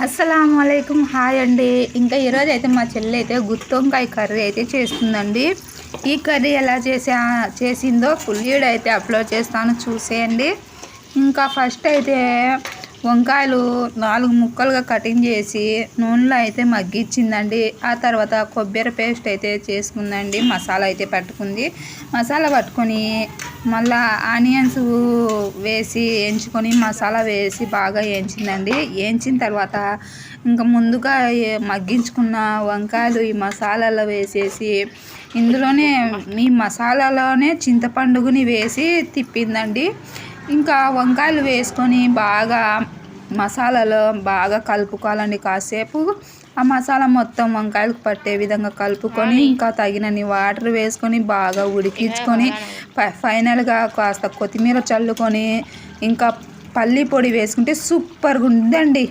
అస్సలాముఅలైకుం hi అండి. ఇంకా ఈరోజు అయితే మా చెల్లి అయితే గుత్తొంకాయ కర్రీ అయితే చేస్తుందండి. ఈ కర్రీ ఎలా చేసిందో ఫుల్ వీడియో అయితే అప్లోడ్ చేస్తాను, చూసేయండి. ఇంకా ఫస్ట్ అయితే వంకాయలు 4 ముక్కలుగా కటింగ్ చేసి నూనెలో అయితే మగ్గించిందండి. ఆ తర్వాత కొబ్బరి పేస్ట్ అయితే చేసుకుందండి. మసాలా అయితే పట్టుకుంది. మసాలా పట్టుకొని మళ్ళా ఆనియన్స్ వేసి ఎంచుకొని మసాలా వేసి బాగా వేయించిందండి. వేయించిన తర్వాత ఇంకా ముందుగా మగ్గించుకున్న వంకాయలు ఈ మసాలాలో వేసేసి ఇందులోనే ఈ మసాలాలోనే చింతపండుని వేసి తిప్పిందండి. ఇంకా వంకాయలు వేసుకొని బాగా మసాలాలో బాగా కలుపుకోవాలండి. కాసేపు ఆ మసాలా మొత్తం వంకాయలకు పట్టే విధంగా కలుపుకొని ఇంకా తగినన్ని వాటర్ వేసుకొని బాగా ఉడికించుకొని ఫైనల్గా కాస్త కొత్తిమీర చల్లుకొని ఇంకా పల్లి పొడి వేసుకుంటే సూపర్గా ఉందండి.